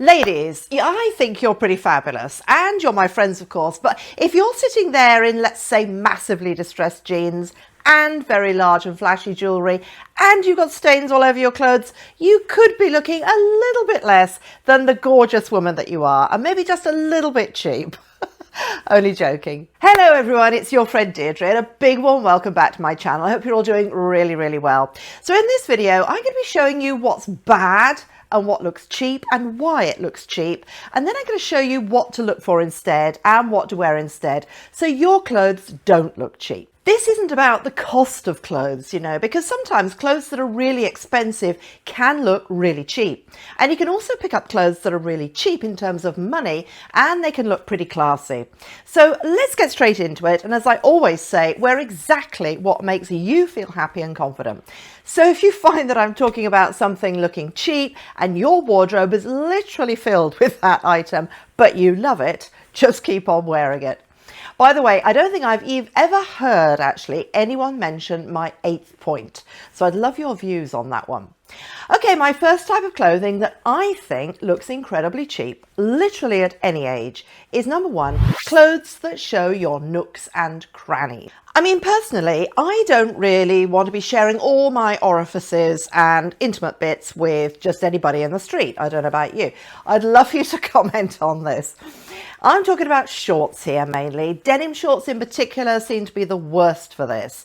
Ladies, I think you're pretty fabulous, and you're my friends, of course, but if you're sitting there in, let's say, massively distressed jeans and very large and flashy jewellery, and you've got stains all over your clothes, you could be looking a little bit less than the gorgeous woman that you are, and maybe just a little bit cheap. Only joking. Hello everyone, it's your friend Deirdre, and a big warm welcome back to my channel. I hope you're all doing really well. So in this video, I'm going to be showing you what's bad and what looks cheap and why it looks cheap, and then I'm going to show you what to look for instead and what to wear instead so your clothes don't look cheap. This isn't about the cost of clothes, you know, because sometimes clothes that are really expensive can look really cheap. And you can also pick up clothes that are really cheap in terms of money, and they can look pretty classy. So let's get straight into it. And as I always say, wear exactly what makes you feel happy and confident. So if you find that I'm talking about something looking cheap and your wardrobe is literally filled with that item, but you love it, just keep on wearing it. By the way, I don't think I've ever heard actually anyone mention my 8th point. So I'd love your views on that one. Okay, my first type of clothing that I think looks incredibly cheap, literally at any age, is number 1, clothes that show your nooks and crannies. I mean, personally, I don't really want to be sharing all my orifices and intimate bits with just anybody in the street. I don't know about you. I'd love you to comment on this. I'm talking about shorts here mainly. Denim shorts in particular seem to be the worst for this.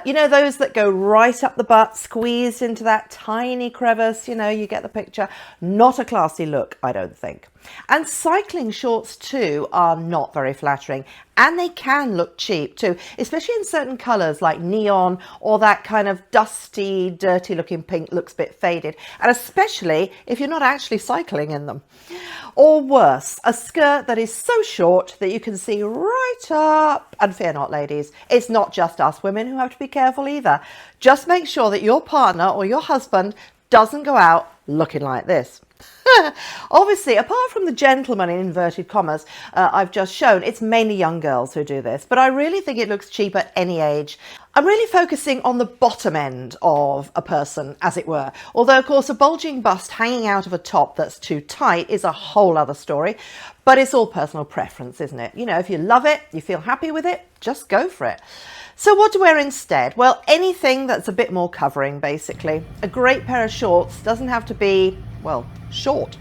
You know, those that go right up the butt, squeezed into that tiny crevice, you know, you get the picture. Not a classy look, I don't think. And cycling shorts too are not very flattering, and they can look cheap too, especially in certain colours like neon, or that kind of dusty, dirty looking pink looks a bit faded, and especially if you're not actually cycling in them. Or worse, a skirt that is so short that you can see right up. And fear not, ladies, it's not just us women who have to be careful either. Just make sure that your partner or your husband doesn't go out looking like this. Obviously, apart from the gentlemen in inverted commas I've just shown, it's mainly young girls who do this, but I really think it looks cheap at any age. I'm really focusing on the bottom end of a person, as it were. Although, of course, a bulging bust hanging out of a top that's too tight is a whole other story. But it's all personal preference, isn't it? You know, if you love it, you feel happy with it, just go for it. So what to wear instead? Well, anything that's a bit more covering, basically. A great pair of shorts doesn't have to be, well, short.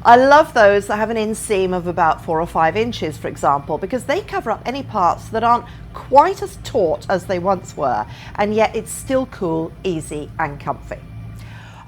I love those that have an inseam of about 4 or 5 inches, for example, because they cover up any parts that aren't quite as taut as they once were, and yet it's still cool, easy and comfy.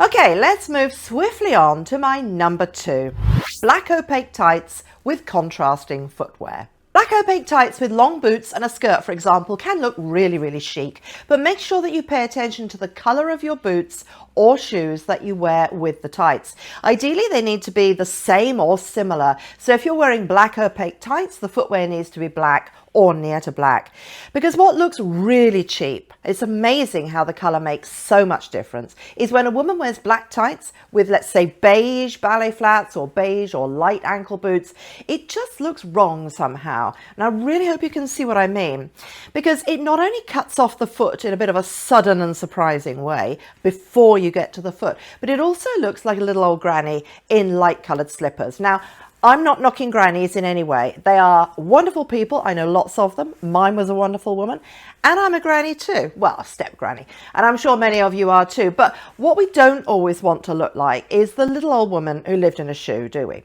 Okay, let's move swiftly on to my number 2. Black opaque tights with contrasting footwear. Black opaque tights with long boots and a skirt, for example, can look really chic, but make sure that you pay attention to the colour of your boots or shoes that you wear with the tights. Ideally, they need to be the same or similar. So if you're wearing black opaque tights, the footwear needs to be black or near to black. Because what looks really cheap, it's amazing how the colour makes so much difference, is when a woman wears black tights with, let's say, beige ballet flats or beige or light ankle boots, it just looks wrong somehow. And I really hope you can see what I mean, because it not only cuts off the foot in a bit of a sudden and surprising way before you get to the foot, but it also looks like a little old granny in light coloured slippers. Now, I'm not knocking grannies in any way. They are wonderful people. I know lots of them. Mine was a wonderful woman. And I'm a granny too. Well, a step granny. And I'm sure many of you are too. But what we don't always want to look like is the little old woman who lived in a shoe, do we?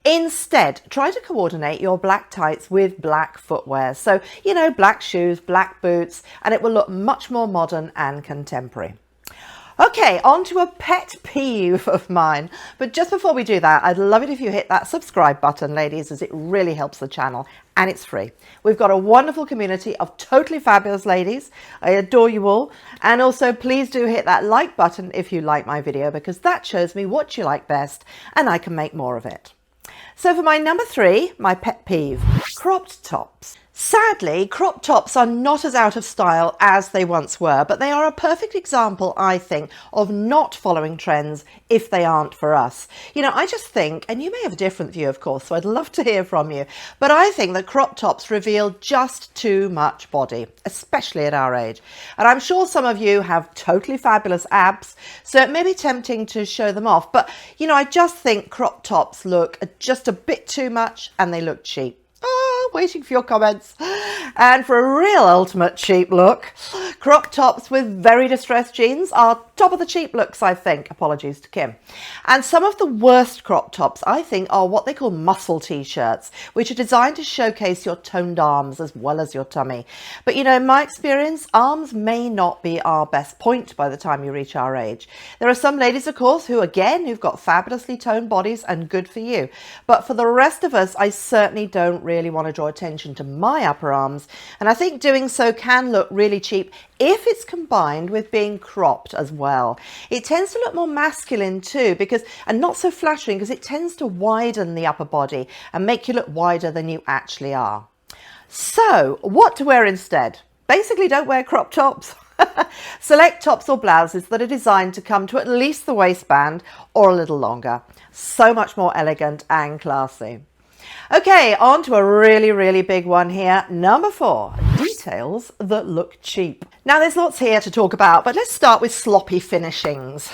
Instead, try to coordinate your black tights with black footwear. So, you know, black shoes, black boots, and it will look much more modern and contemporary. Okay, on to a pet peeve of mine. But just before we do that, I'd love it if you hit that subscribe button, ladies, as it really helps the channel, and it's free. We've got a wonderful community of totally fabulous ladies. I adore you all. And also, please do hit that like button if you like my video, because that shows me what you like best, and I can make more of it. So for my number 3, my pet peeve, cropped tops. Sadly, crop tops are not as out of style as they once were, but they are a perfect example, I think, of not following trends if they aren't for us. You know, I just think, and you may have a different view, of course, so I'd love to hear from you, but I think that crop tops reveal just too much body, especially at our age. And I'm sure some of you have totally fabulous abs, so it may be tempting to show them off, but, you know, I just think crop tops look just a bit too much and they look cheap. Waiting for your comments. And for a real ultimate cheap look, crop tops with very distressed jeans are top of the cheap looks, I think. Apologies to Kim. And some of the worst crop tops, I think, are what they call muscle t-shirts, which are designed to showcase your toned arms as well as your tummy. But, you know, in my experience, arms may not be our best point by the time you reach our age. There are some ladies, of course, who've got fabulously toned bodies, and good for you. But for the rest of us, I certainly don't really want to draw attention to my upper arms, and I think doing so can look really cheap if it's combined with being cropped as well. It tends to look more masculine too, and not so flattering, because it tends to widen the upper body and make you look wider than you actually are. So what to wear instead? Basically, don't wear crop tops. Select tops or blouses that are designed to come to at least the waistband or a little longer. So much more elegant and classy. Okay, on to a really big one here. Number 4, details that look cheap. Now there's lots here to talk about, but let's start with sloppy finishings.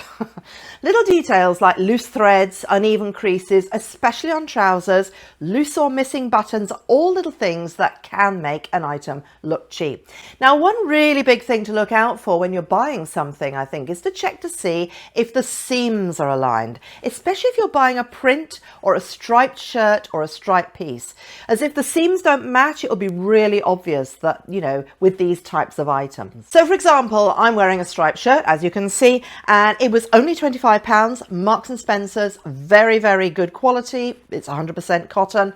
Little details like loose threads, uneven creases, especially on trousers, loose or missing buttons, are all little things that can make an item look cheap. Now, one really big thing to look out for when you're buying something, I think, is to check to see if the seams are aligned, especially if you're buying a print or a striped shirt or a striped piece. As if the seams don't match, it'll be really obvious that, you know, with these types of items. So for example, I'm wearing a striped shirt, as you can see, and it was only £25, Marks and Spencer's, very good quality. It's 100% cotton,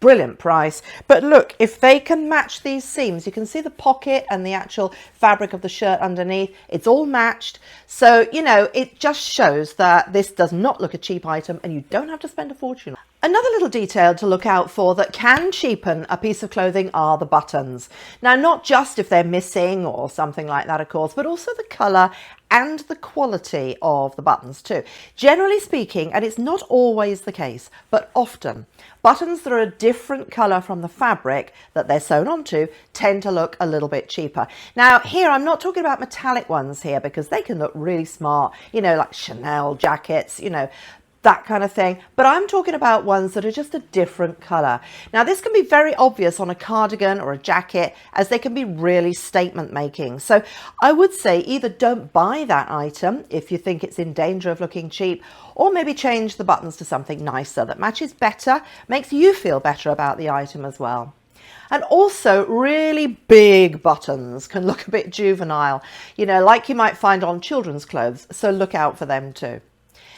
brilliant price. But look, if they can match these seams, you can see the pocket and the actual fabric of the shirt underneath, it's all matched. So, you know, it just shows that this does not look a cheap item and you don't have to spend a fortune. Another little detail to look out for that can cheapen a piece of clothing are the buttons. Now, not just if they're missing or something like that, of course, but also the colour and the quality of the buttons too. Generally speaking, and it's not always the case, but often, buttons that are a different colour from the fabric that they're sewn onto tend to look a little bit cheaper. Now here, I'm not talking about metallic ones here, because they can look really smart, you know, like Chanel jackets, you know, that kind of thing, but I'm talking about ones that are just a different colour. Now this can be very obvious on a cardigan or a jacket, as they can be really statement making. So I would say either don't buy that item if you think it's in danger of looking cheap, or maybe change the buttons to something nicer that matches better, makes you feel better about the item as well. And also, really big buttons can look a bit juvenile, you know, like you might find on children's clothes, so look out for them too.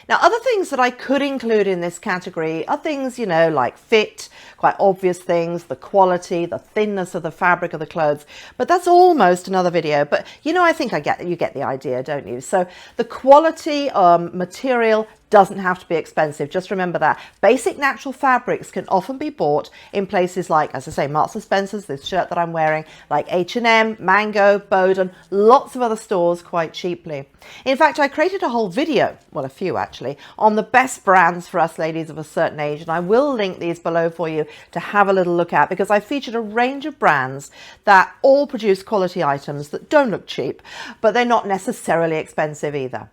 Now, other things that I could include in this category are things, you know, like fit, quite obvious things, the quality, the thinness of the fabric of the clothes, but that's almost another video. But, you know, I think you get the idea, don't you? So the quality material doesn't have to be expensive. Just remember that. Basic natural fabrics can often be bought in places like, as I say, Marks and Spencer's, this shirt that I'm wearing, like H&M, Mango, Boden, lots of other stores quite cheaply. In fact, I created a whole video, well, a few actually, on the best brands for us ladies of a certain age, and I will link these below for you to have a little look at, because I featured a range of brands that all produce quality items that don't look cheap, but they're not necessarily expensive either.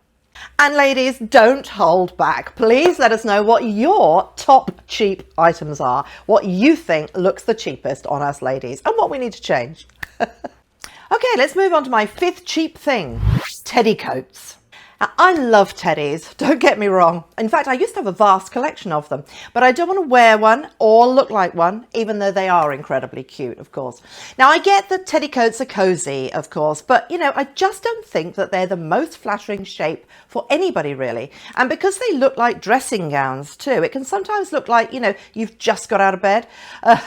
And ladies, don't hold back. Please let us know what your top cheap items are, what you think looks the cheapest on us ladies, and what we need to change. Okay, let's move on to my 5th cheap thing, teddy coats. Now, I love teddies, don't get me wrong. In fact, I used to have a vast collection of them, but I don't want to wear one or look like one, even though they are incredibly cute, of course. Now, I get that teddy coats are cozy, of course, but, you know, I just don't think that they're the most flattering shape for anybody, really. And because they look like dressing gowns, too, it can sometimes look like, you know, you've just got out of bed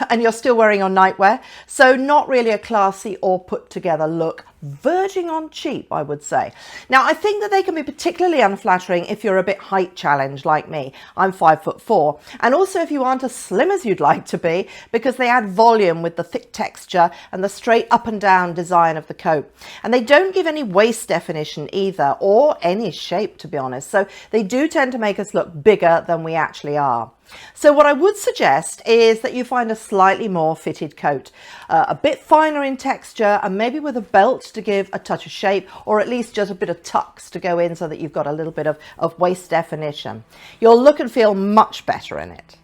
and you're still wearing your nightwear. So not really a classy or put together look verging on cheap, I would say. Now, I think that they can be particularly unflattering if you're a bit height challenged like me. I'm 5'4", and also if you aren't as slim as you'd like to be, because they add volume with the thick texture and the straight up and down design of the coat. And they don't give any waist definition either, or any shape, to be honest. So they do tend to make us look bigger than we actually are. So what I would suggest is that you find a slightly more fitted coat, a bit finer in texture, and maybe with a belt to give a touch of shape, or at least just a bit of tucks to go in so that you've got a little bit of waist definition. You'll look and feel much better in it.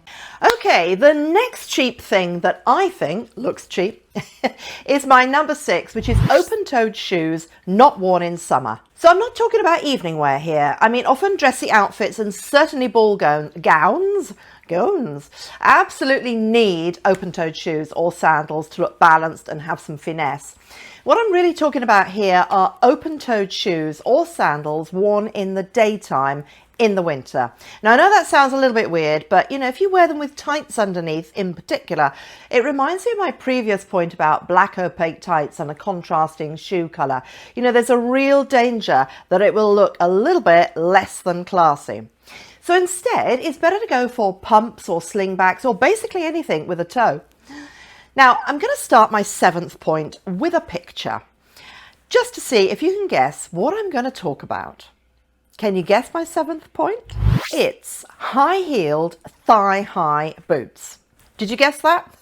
Okay, the next cheap thing that I think looks cheap is my number 6, which is open-toed shoes not worn in summer. So I'm not talking about evening wear here. I mean, often dressy outfits and certainly ball gowns absolutely need open-toed shoes or sandals to look balanced and have some finesse. What I'm really talking about here are open-toed shoes or sandals worn in the daytime in the winter. Now, I know that sounds a little bit weird, but you know, if you wear them with tights underneath in particular, it reminds me of my previous point about black opaque tights and a contrasting shoe color. You know, there's a real danger that it will look a little bit less than classy. So instead, it's better to go for pumps or slingbacks or basically anything with a toe. Now, I'm going to start my 7th point with a picture, just to see if you can guess what I'm going to talk about. Can you guess my 7th point? It's high-heeled, thigh-high boots. Did you guess that?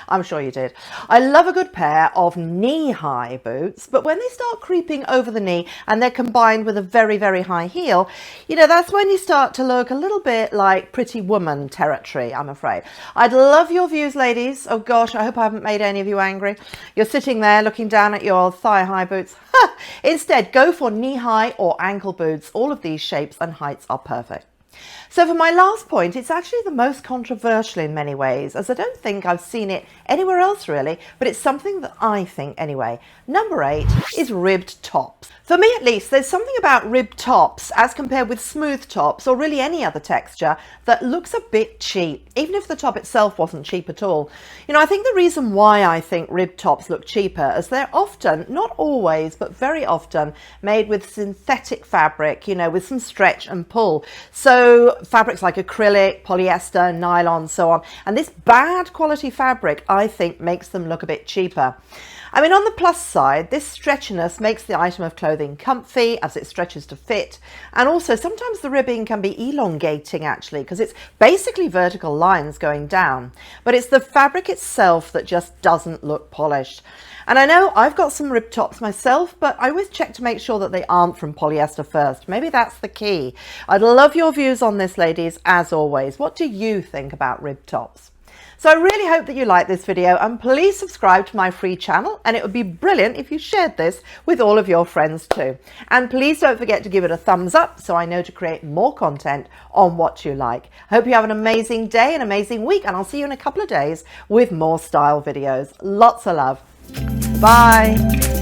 I'm sure you did. I love a good pair of knee-high boots, but when they start creeping over the knee and they're combined with a very, very high heel, you know, that's when you start to look a little bit like Pretty Woman territory, I'm afraid. I'd love your views, ladies. Oh gosh, I hope I haven't made any of you angry. You're sitting there looking down at your thigh-high boots. Instead, go for knee-high or ankle boots. All of these shapes and heights are perfect. So for my last point, it's actually the most controversial in many ways, as I don't think I've seen it anywhere else really, but it's something that I think anyway. Number 8 is ribbed tops. For me at least, there's something about ribbed tops as compared with smooth tops or really any other texture that looks a bit cheap, even if the top itself wasn't cheap at all. You know, I think the reason why I think ribbed tops look cheaper is they're often, not always, but very often made with synthetic fabric, you know, with some stretch and pull. So fabrics like acrylic, polyester, nylon, so on. And this bad quality fabric, I think, makes them look a bit cheaper. I mean, on the plus side, this stretchiness makes the item of clothing comfy as it stretches to fit. And also sometimes the ribbing can be elongating actually, because it's basically vertical lines going down. But it's the fabric itself that just doesn't look polished. And I know I've got some ribbed tops myself, but I always check to make sure that they aren't from polyester first. Maybe that's the key. I'd love your views on this, ladies, as always. What do you think about ribbed tops? So I really hope that you like this video, and please subscribe to my free channel, and it would be brilliant if you shared this with all of your friends too. And please don't forget to give it a thumbs up so I know to create more content on what you like. I hope you have an amazing day, an amazing week, and I'll see you in a couple of days with more style videos. Lots of love. Bye.